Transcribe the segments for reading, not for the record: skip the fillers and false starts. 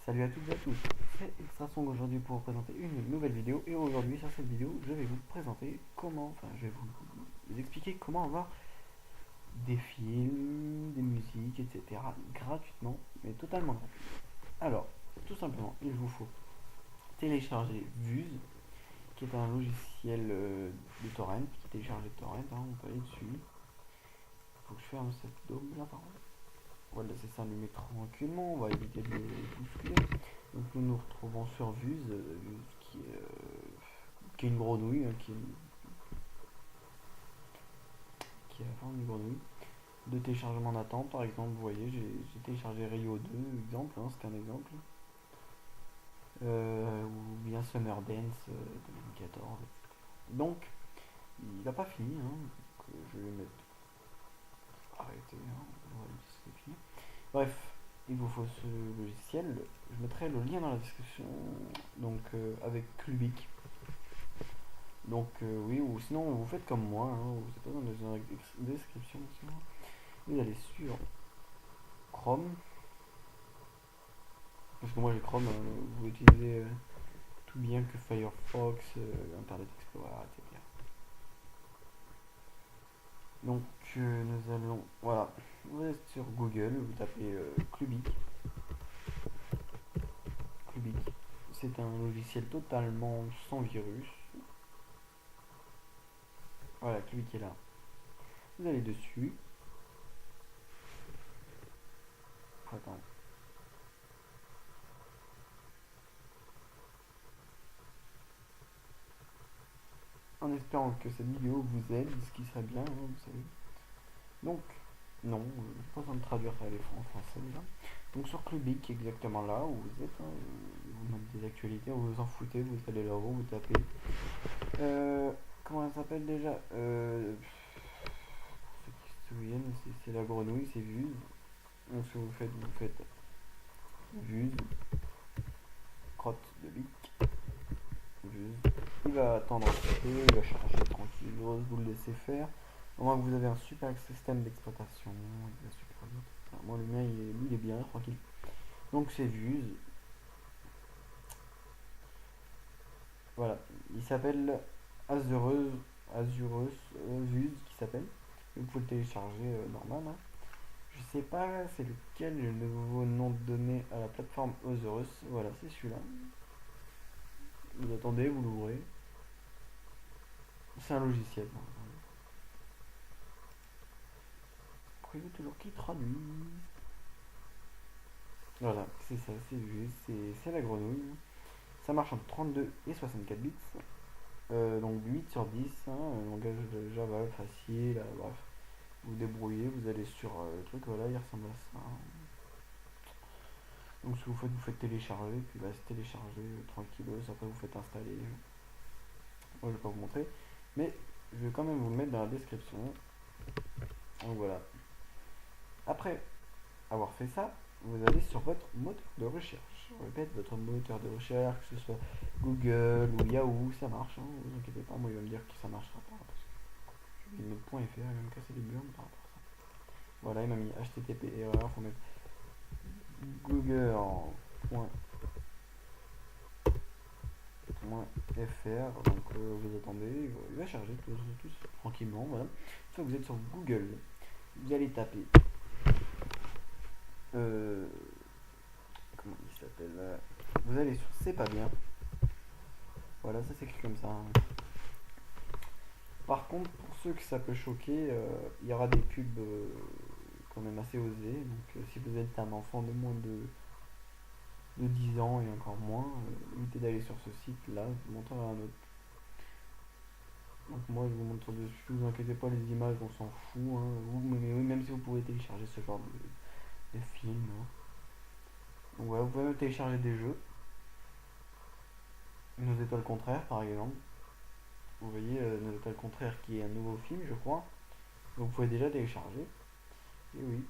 Salut à toutes et à tous, c'est Extrasong aujourd'hui pour vous présenter une nouvelle vidéo et aujourd'hui sur cette vidéo je vais vous présenter comment, je vais vous expliquer comment avoir des films, des musiques, etc. gratuitement, mais totalement gratuit. Alors, tout simplement, il vous faut télécharger Vuse, qui est un logiciel de torrent, qui télécharge les torrents, on peut aller dessus. Il faut que je ferme cette dôme là par contre. Voilà, c'est ça, on lui met tranquillement, on va éviter de le bousculer. Donc nous nous retrouvons sur Vuse, qui est une grenouille, qui est la forme d'une grenouille. De téléchargement d'attente, par exemple, vous voyez, j'ai téléchargé Rio 2, exemple, c'est un exemple. Ou bien Summer Dance 2014. Donc, il n'a pas fini, donc, je vais mettre arrêter, on va dire que c'est fini. Bref, il vous faut ce logiciel. Je mettrai le lien dans la description, donc avec Clubic. Donc oui, ou sinon vous faites comme moi, vous n'avez pas besoin de description. Sinon. Vous allez sur Chrome, parce que moi j'ai Chrome, vous utilisez tout bien que Firefox, Internet Explorer, etc. Donc nous allons, voilà, vous êtes sur Google, vous tapez Clubic. Clubic, c'est un logiciel totalement sans virus. Voilà, Clubic est là. Vous allez dessus. Attends. En espérant que cette vidéo vous aide, ce qui serait bien, vous savez. Donc, non, je n'ai pas besoin de traduire ça en français déjà. Donc sur Clubic, exactement là où vous êtes, vous mettez des actualités, vous vous en foutez, vous allez là-haut, vous tapez. Comment ça s'appelle déjà pour ceux qui se souviennent, c'est la grenouille, c'est Vuse. Donc ce que vous faites Vuse, crotte de bic, Vuse. Il va attendre un petit peu, il va charger tranquille, vous le laissez faire. Au moins que vous avez un super système d'exploitation, il va super vite. Enfin, moi le mien il est bien, tranquille. Donc c'est Vuse. Voilà, il s'appelle Azurus Vuse qui s'appelle. Vous pouvez le télécharger normal. Je sais pas c'est lequel le nouveau nom donné à la plateforme Azurus. Voilà, c'est celui-là. Vous attendez, vous l'ouvrez. C'est un logiciel. Pourquoi il veut toujours qu'il traduit? Voilà, c'est ça, c'est juste, c'est la grenouille. Ça marche entre 32 et 64 bits. Donc 8 sur 10, langage de Java facile, bref. Vous débrouillez, vous allez sur le truc, voilà, il ressemble à ça. Donc ce que vous faites télécharger, puis là c'est télécharger tranquillos, après vous faites installer. Moi je vais pas vous montrer, mais je vais quand même vous le mettre dans la description. Donc voilà. Après avoir fait ça, vous allez sur votre moteur de recherche. Je répète, votre moteur de recherche, que ce soit Google ou Yahoo, ça marche, vous inquiétez pas, moi il va me dire que ça marchera pas, parce que je vais mettre .fr, il va me casser les burnes par rapport à ça. Voilà, il m'a mis HTTP erreur, faut mettre google.fr, donc vous attendez, il va charger tout tranquillement, voilà. Une fois que vous êtes sur Google, vous allez taper comment il s'appelle vous allez sur C'est pas bien. Voilà, ça s'écrit comme ça. Par contre, pour ceux que ça peut choquer, il y aura des pubs quand même assez osées. Donc, si vous êtes un enfant de moins de 10 ans et encore moins, évitez d'aller sur ce site-là. Je vous montrerai un autre. Donc, moi, je vous montre dessus. Vous inquiétez pas, les images, on s'en fout. Mais oui, même si vous pouvez télécharger ce genre de film. Donc, voilà, vous pouvez même télécharger des jeux. Nos étoiles contraires, par exemple. Vous voyez, Nos étoiles contraires qui est un nouveau film, je crois. Donc, vous pouvez déjà télécharger. Et oui.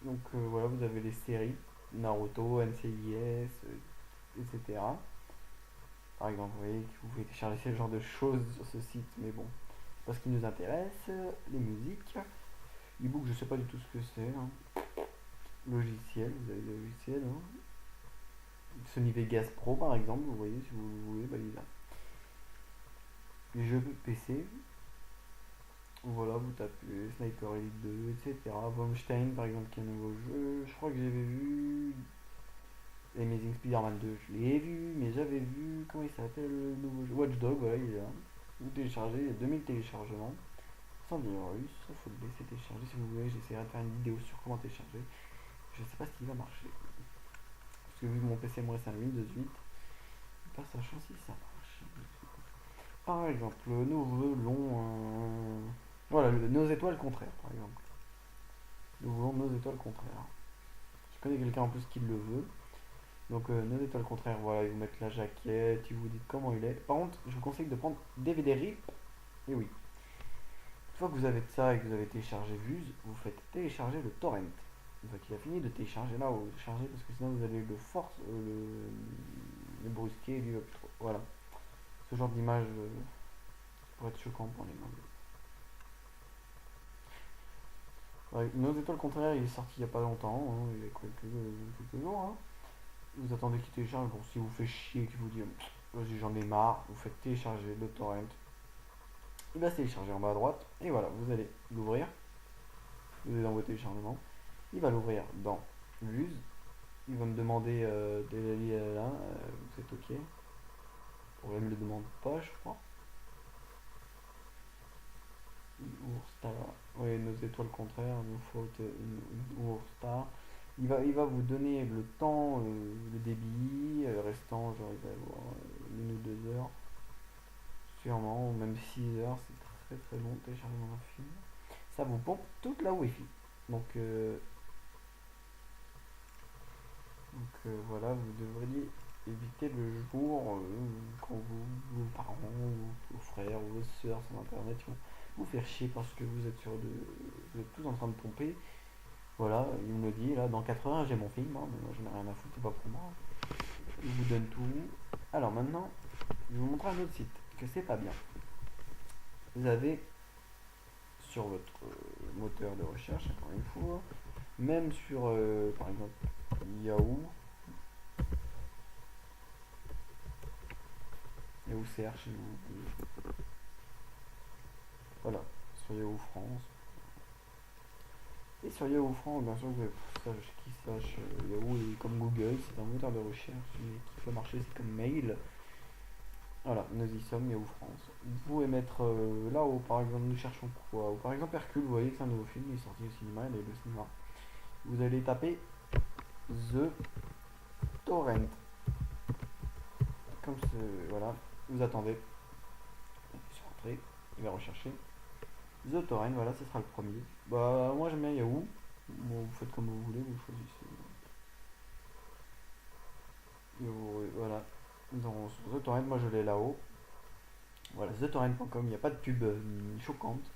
Donc voilà, vous avez les séries Naruto, NCIS, etc. Par exemple, vous voyez que vous pouvez télécharger ce genre de choses sur ce site, mais bon, c'est pas ce qui nous intéresse. Les musiques, e-book, je sais pas du tout ce que c'est. Logiciel, vous avez des logiciels. Sony Vegas Pro par exemple, vous voyez, si vous voulez, bah, il est là. Les jeux PC, voilà, vous tapez Sniper Elite 2, etc. Wolfenstein par exemple, qui est un nouveau jeu. Je crois que j'avais vu Amazing Spider-Man 2, je l'ai vu, mais j'avais vu, comment il s'appelle le nouveau jeu Watch Dogs, voilà, il est là. Vous téléchargez, il y a 2000 téléchargements, sans virus, il faut le laisser télécharger si vous voulez. J'essaierai de faire une vidéo sur comment télécharger. Je sais pas s'il va marcher. Parce que vu que mon PC me reste un Windows 8, pas sachant si ça marche. Par exemple, nous voulons voilà, nos étoiles contraires, par exemple. Nous voulons nos étoiles contraires. Je connais quelqu'un en plus qui le veut. Donc nos étoiles contraires, voilà, ils vous mettent la jaquette, ils vous disent comment il est. Par contre, je vous conseille de prendre DVD RIP. Et oui, une fois que vous avez ça et que vous avez téléchargé Vuse, vous faites télécharger le torrent. Une fois qu'il a fini de télécharger, là, vous chargez parce que sinon vous allez le brusquer et lui va plus trop. Voilà, ce genre d'image pourrait être choquant pour les mains. Ouais, nos étoiles contraires, il est sorti il n'y a pas longtemps, hein, il y a quelques jours. Hein. Vous attendez qu'il télécharge. Bon, si vous fait chier, qu'il vous dit vas-y, j'en ai marre, vous faites télécharger le torrent. Il va se télécharger en bas à droite. Et voilà, vous allez l'ouvrir. Vous allez dans vos téléchargements. Il va l'ouvrir dans Vuse. Il va me demander là, vous êtes OK. On ne me le demande pas, je crois. Star. Oui, nos étoiles contraires, nos fautes, Star. Il va vous donner le temps, le débit, restant, genre il va y avoir 1 ou 2 heures, sûrement, même 6 heures, c'est très très long de télécharger un film. Ça vous pompe toute la Wi-Fi. Voilà, vous devriez éviter le jour quand vos parents, vos frères ou vos soeurs sur internet vont vous faire chier parce que vous êtes tous en train de pomper. Voilà, il me le dit, là, dans 80 j'ai mon film, hein, mais moi je n'ai rien à foutre, c'est pas pour moi. Il vous donne tout. Alors maintenant, je vais vous montrer un autre site, que c'est pas bien. Vous avez sur votre moteur de recherche, encore une fois, même sur, par exemple, Yahoo CR chez vous. Voilà, sur Yahoo France. Et sur Yahoo France, bien sûr, vous avez qui sache, Yahoo est comme Google, c'est un moteur de recherche qui peut marcher, c'est comme Mail. Voilà, nous y sommes, Yahoo France. Vous pouvez mettre là-haut, par exemple, nous cherchons quoi. Ou par exemple, Hercule, vous voyez que c'est un nouveau film, il est sorti au cinéma, il est le cinéma. Vous allez taper The Torrent. Comme voilà, vous attendez. Sur entrée, il va rechercher. The Torrent, voilà, ce sera le premier. Bah, moi j'aime bien Yahoo. Bon, vous faites comme vous voulez, vous choisissez. Voilà. Dans The Torrent, moi je l'ai là-haut. Voilà, TheTorrent.com, il n'y a pas de pub choquante.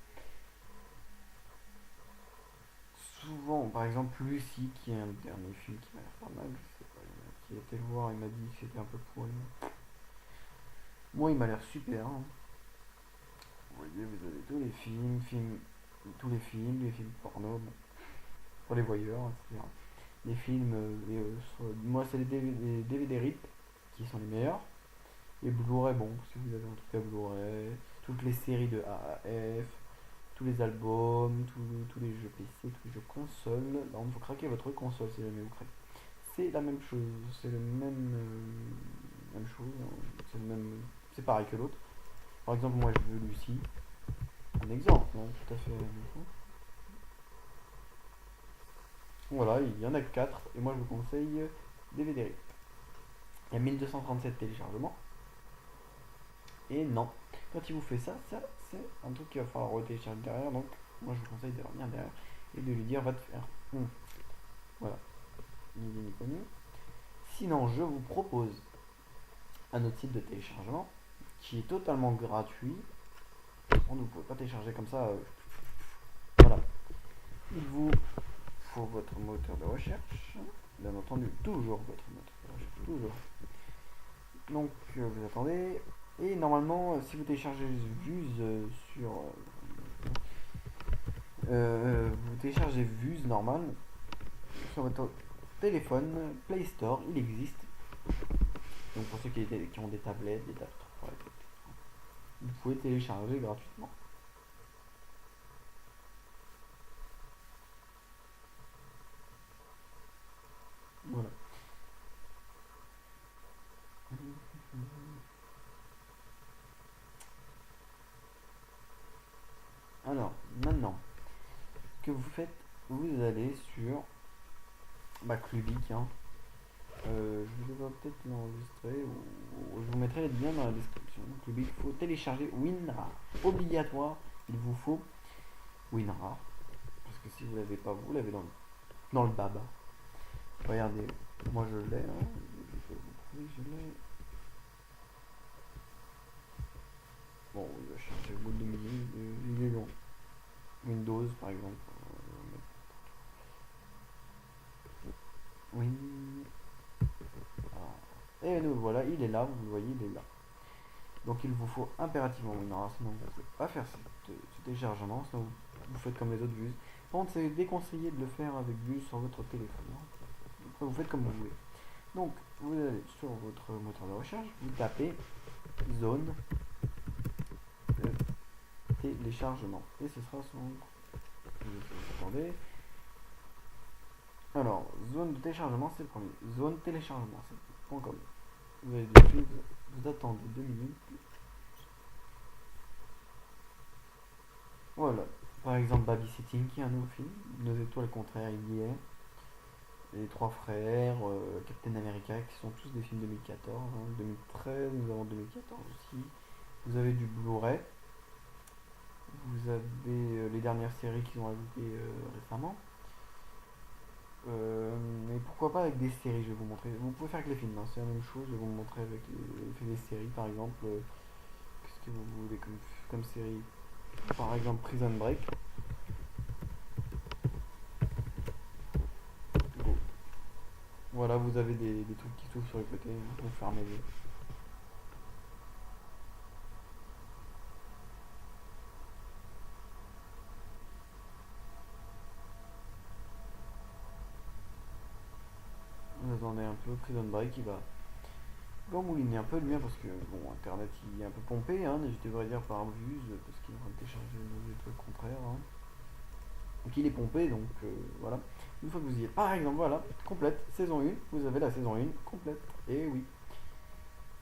Souvent, par exemple, Lucie, qui est un dernier film qui m'a l'air pas mal, je sais pas, qui a été le voir, il m'a dit que c'était un peu pourri. Moi, il m'a l'air super. Hein. Vous voyez, vous avez tous les films porno, bon, pour les voyeurs, etc. Les films, moi c'est les DVD RIP qui sont les meilleurs. Les Blu-ray, bon, si vous avez un truc à Blu-ray, toutes les séries de AAF, tous les albums, tous les jeux PC, tous les jeux console. Là, on faut craquer votre console si jamais vous craquez. C'est la même chose, c'est le même chose, c'est pareil que l'autre. Par exemple, moi je veux Lucie, un exemple, hein, tout à fait la même chose. Voilà, il y en a que 4 et moi je vous conseille DVD RIP. Il y a 1237 téléchargements. Et non, quand il vous fait ça, c'est un truc qu'il va falloir retélécharger derrière. Donc moi je vous conseille de revenir derrière et de lui dire va te faire. Voilà, il est connu. Sinon, je vous propose un autre site de téléchargement qui est totalement gratuit. On ne peut pas télécharger comme ça. Voilà. Il vous faut votre moteur de recherche. Bien entendu, toujours votre moteur de recherche. Toujours. Donc, vous attendez. Et normalement, si vous téléchargez Vuse sur. Vous téléchargez Vuse normal sur votre téléphone, Play Store, il existe. Donc pour ceux qui ont des tablettes, des tablets, vous pouvez télécharger gratuitement. Voilà. Alors, maintenant, ce que vous faites, vous allez sur Clubic. Hein. Je vais peut-être l'enregistrer ou je vous mettrai les liens dans la description. Clubic, il faut télécharger WinRAR. Obligatoire, il vous faut WinRAR. Parce que si vous l'avez pas, vous l'avez dans le baba. Regardez, moi je l'ai. Hein. Je peux vous prouver que je l'ai. Bon, il va chercher le bout de milieu. Il est long. Windows par exemple. Win. Ah. Et nous voilà, il est là, vous le voyez, il est là. Donc il vous faut impérativement WinRAR, sinon vous ne pouvez pas faire ce téléchargement, sinon vous faites comme les autres vues. Par contre, c'est déconseillé de le faire avec vue sur votre téléphone. Après, vous faites comme vous voulez. Donc, vous allez sur votre moteur de recherche, vous tapez zone de téléchargement. Et ce sera son. Attendez. Alors, zone de téléchargement, c'est le premier. Zone téléchargement, c'est .com. Vous allez dessus, vous attendez 2 minutes. Voilà. Par exemple, Babysitting, qui est un nouveau film. Nos étoiles contraires, il y est. Les trois frères, Captain America, qui sont tous des films 2014. Hein. 2013, nous avons 2014 aussi. Vous avez du Blu-ray. Vous avez les dernières séries qu'ils ont ajoutées récemment. Mais pourquoi pas avec des séries, je vais vous montrer. Vous pouvez faire avec les films, hein, c'est la même chose, je vais vous montrer avec les séries par exemple. Qu'est-ce que vous voulez comme série? Par exemple Prison Break. Go. Voilà, vous avez des trucs qui s'ouvrent sur les côtés, hein, vous fermez les. Vous attendez un peu, Prison Break il va mouliner un peu le mien parce que bon internet il est un peu pompé, hein, je devrais dire par vue parce qu'il est en train de télécharger nos étoiles contraires. Hein. Donc il est pompé, donc voilà. Une fois que vous y êtes, par exemple, voilà, complète, saison 1, vous avez la saison 1 complète. Et oui.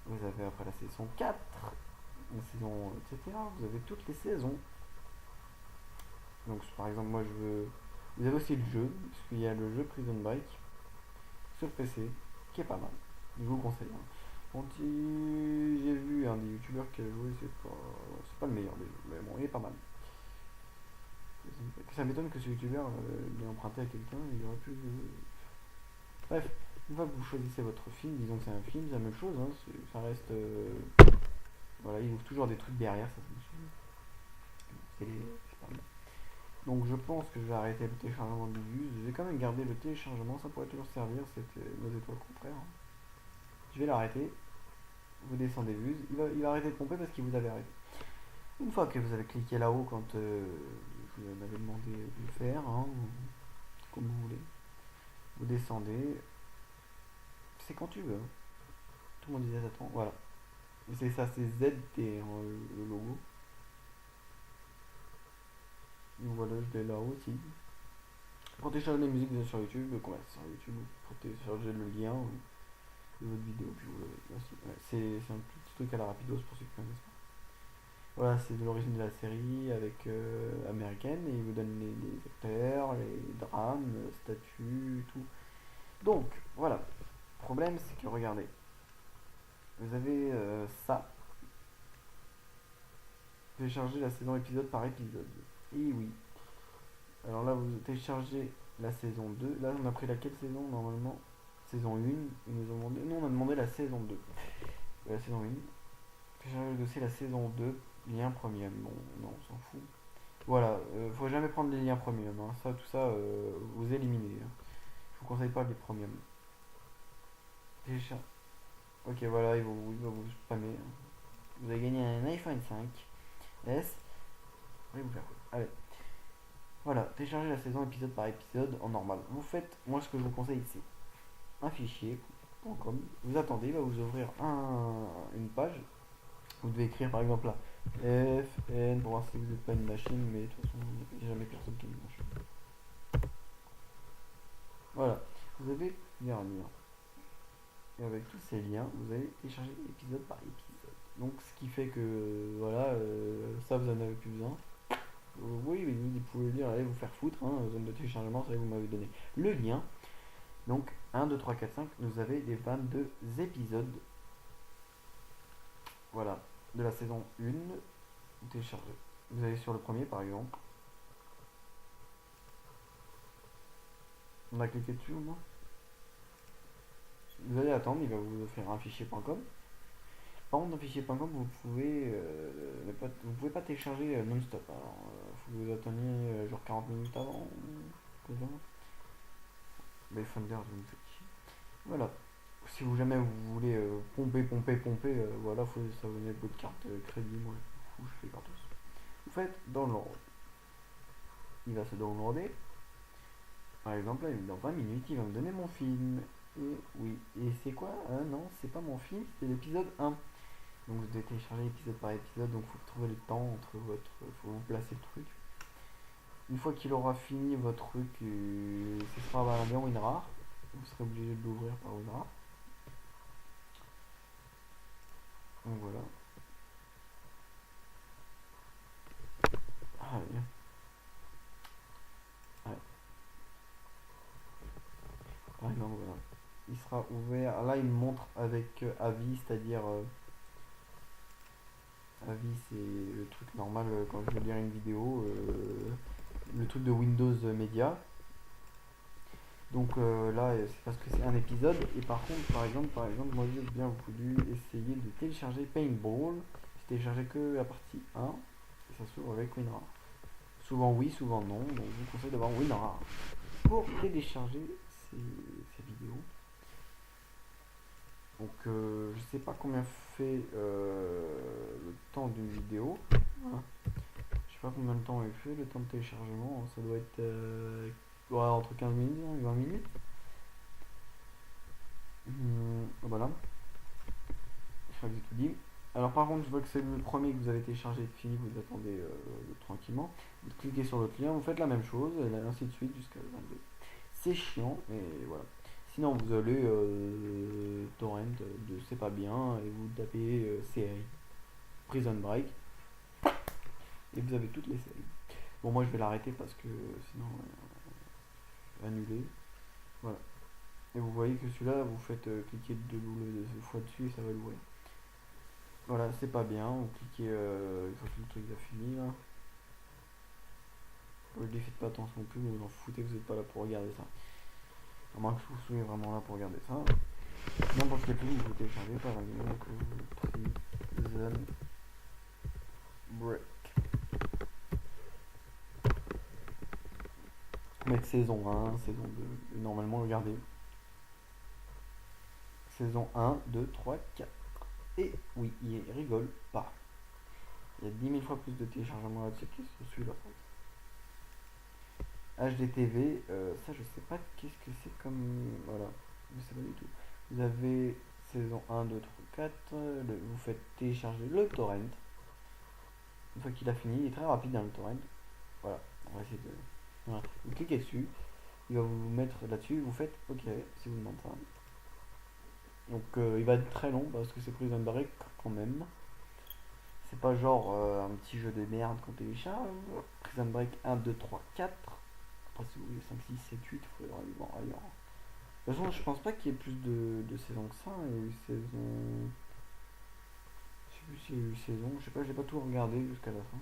Vous avez après la saison 4, la saison, etc. Vous avez toutes les saisons. Donc par exemple, moi je veux. Vous avez aussi le jeu, parce qu'il y a le jeu Prison Break sur PC, qui est pas mal. Je vous le conseille. Hein. Bon, j'ai vu un des youtubeurs qui a joué, c'est pas le meilleur des jeux, mais bon, il est pas mal. Ça m'étonne que ce youtubeur l'ait emprunté à quelqu'un, il aurait pu. Bref, une fois que vous choisissez votre film, disons que c'est un film, c'est la même chose, hein, ça reste. Voilà, il ouvre toujours des trucs derrière, ça c'est pas mal. Donc je pense que je vais arrêter le téléchargement de vues. Je vais quand même garder le téléchargement, ça pourrait toujours servir, c'était nos étoiles contraires. Je vais l'arrêter, vous descendez vues, il va arrêter de pomper parce qu'il vous avait arrêté. Une fois que vous avez cliqué là-haut quand je vous avais demandé de le faire, hein, comme vous voulez, vous descendez, c'est quand tu veux. Hein. Tout le monde disait attends, voilà. C'est ça, c'est ZT, hein, le logo. Et voilà, je l'ai là aussi. Pour télécharger les musiques sur YouTube, sur YouTube, pour télécharger le lien de votre vidéo, puis vous l'avez aussi. Ouais, c'est un petit truc à la rapidos pour ceux qui connaissent pas. Voilà, c'est de l'origine de la série avec américaine et il vous donne les acteurs, les drames, statuts, tout. Donc, voilà. Le problème, c'est que regardez, vous avez ça. Télécharger la saison épisode par épisode. Et oui. Alors là, vous téléchargez la saison 2. Là, on a pris laquelle saison normalement? Saison 1. Ils nous ont demandé. Nous, on a demandé la saison 2. La saison 1. Télécharger le dossier la saison 2. Lien premium. Bon, non, on s'en fout. Voilà, faut jamais prendre les liens premium. Hein. Ça, tout ça, vous éliminez. Hein. Je vous conseille pas les premium. Télécharge. Ok, voilà, il va vous spammer. Hein. Vous avez gagné un iPhone 5S. Allez vous faire quoi? Allez. Voilà, téléchargez la saison épisode par épisode en normal. Vous faites, moi ce que je vous conseille c'est un fichier, Vous attendez, il va vous ouvrir une page. Vous devez écrire par exemple là F, N pour voir si vous n'êtes pas une machine, mais de toute façon, il n'y a jamais personne qui est une machine. Voilà, vous avez lire un lien. Et avec tous ces liens, vous allez télécharger épisode par épisode. Donc ce qui fait que voilà, ça vous en avez plus besoin. Oui, vous pouvez lire, allez vous faire foutre, hein, zone de téléchargement, ça vous m'avez donné le lien. Donc 1, 2, 3, 4, 5, vous avez les 22 épisodes. Voilà, de la saison 1, vous téléchargez. Vous allez sur le premier par exemple. On a cliqué dessus au moins. Vous allez attendre, il va vous offrir un fichier.com. Par contre, dans fichier.com, vous pouvez pas télécharger non-stop. Alors, faut que vous attendiez genre 40 minutes avant. Comme ça. Mais Thunder, je me fais chier. Voilà. Si vous jamais vous voulez pomper, voilà, ça vous met votre carte crédit. Moi, je fais gratos. Vous faites download. Il va se downloader. Par exemple, là, dans 20 minutes, il va me donner mon film. Et oui. Et c'est quoi? Non, c'est pas mon film, c'est l'épisode 1. Donc vous devez télécharger épisode par épisode, donc il faut trouver le temps entre votre. Faut vous placer le truc. Une fois qu'il aura fini votre truc, ce sera bien WinRAR. Vous serez obligé de l'ouvrir par WinRAR. Donc voilà. Allez. Ouais. Par exemple, voilà. Il sera ouvert. Là, il me montre avec avis, c'est-à-dire. Avis, c'est le truc normal quand je veux lire une vidéo. Le truc de Windows Media. Donc là, c'est parce que c'est un épisode. Et par contre, par exemple, moi j'ai bien voulu essayer de télécharger Paintball. J'ai téléchargé que la partie 1. Et ça s'ouvre avec WinRAR. Souvent oui, souvent non. Donc je vous conseille d'avoir WinRAR pour télécharger ces vidéos. Donc je sais pas combien fait le temps d'une vidéo. Hein. Je sais pas combien de temps il fait le temps de téléchargement. Ça doit être entre 15 minutes et 20 minutes. Voilà. Je crois que j'ai tout dit. Alors par contre, je vois que c'est le premier que vous avez téléchargé fini, vous attendez tranquillement. Vous cliquez sur l'autre lien, vous faites la même chose, et ainsi de suite jusqu'à 22. C'est chiant, mais voilà. Sinon, vous allez torrent de C'est pas bien et vous tapez série Prison Break et vous avez toutes les séries. Bon, moi je vais l'arrêter parce que sinon annuler. Voilà. Et vous voyez que celui-là, vous faites cliquer deux fois dessus et ça va l'ouvrir. Voilà, c'est pas bien. Vous cliquez, une fois que le truc a fini là. Vous ne faites pas attention plus, vous vous en foutez, vous n'êtes pas là pour regarder ça. À moins que vous soyez vraiment là pour regarder ça. N'importe quel film, vous téléchargez par exemple Prison Break. Mettre saison 1, saison 2. Et normalement, regardez. Saison 1, 2, 3, 4. Et oui, il rigole pas. Il y a 10 000 fois plus de téléchargements là-dessus que sur celui-là. HDTV, ça je sais pas qu'est-ce que c'est comme. Voilà, je sais pas du tout. Vous avez saison 1, 2, 3, 4. Vous faites télécharger le torrent. Une fois qu'il a fini, il est très rapide dans le torrent. Voilà, on va essayer de. Voilà. Vous cliquez dessus, il va vous mettre là-dessus, vous faites OK si vous demandez ça. Donc il va être très long parce que c'est Prison Break quand même. C'est pas genre un petit jeu de merde qu'on télécharge. Prison Break 1, 2, 3, 4. Après si vous voulez 5, 6, 7, 8, il faudra aller voir ailleurs. De toute façon, je pense pas qu'il y ait plus de saisons que ça. Il y a eu saison. Je sais plus s'il y a eu saison. Je sais pas, j'ai pas tout regardé jusqu'à la fin.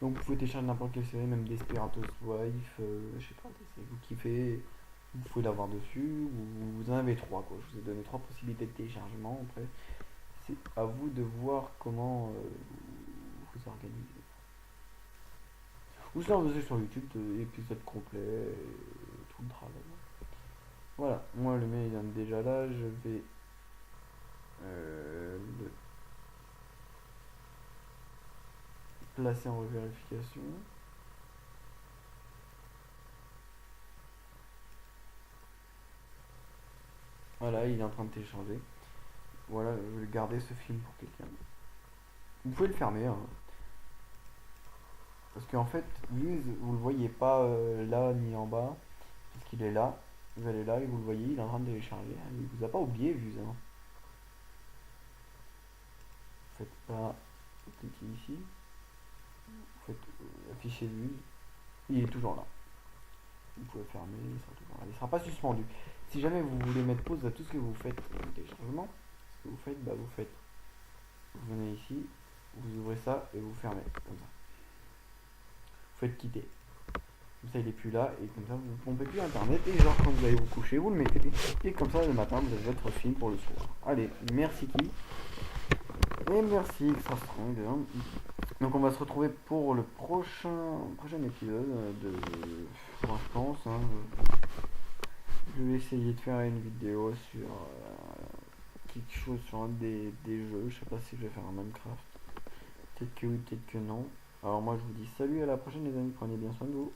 Donc vous pouvez télécharger n'importe quelle série, même Desperados Wife, je sais pas, des séries que vous kiffez, vous pouvez l'avoir dessus, vous en avez trois quoi. Je vous ai donné trois possibilités de téléchargement, après c'est à vous de voir comment vous organisez. Ou sinon vous allez sur YouTube, épisode complet, et tout le travail. Voilà, moi le mien il est déjà là, je vais le placer en vérification. Voilà, il est en train de télécharger. Voilà, je vais garder ce film pour quelqu'un. Vous pouvez le fermer, hein. Parce qu'en fait, Vuse, vous le voyez pas là ni en bas. Parce qu'il est là. Vous allez là et vous le voyez, il est en train de télécharger. Il vous a pas oublié, Vuse, hein. Faites pas. Cliquez ici. Vous faites afficher Vuse. Il est toujours là. Vous pouvez fermer, il sera toujours là. Il sera pas suspendu. Si jamais vous voulez mettre pause à tout ce que vous faites au téléchargement, ce que vous faites, bah vous faites. Vous venez ici, vous ouvrez ça et vous fermez. Comme ça. Vous faites quitter. Comme ça il est plus là et comme ça vous pompez plus internet et genre quand vous allez vous coucher vous le mettez et comme ça le matin vous avez votre film pour le soir. Allez, merci qui et merci Extra Strong. Donc on va se retrouver pour le prochain épisode de moi je pense hein, je vais essayer de faire une vidéo sur quelque chose sur un des jeux. Je sais pas si je vais faire un Minecraft. Peut-être que oui, peut-être que non. Alors moi je vous dis salut, à la prochaine les amis, prenez bien soin de vous.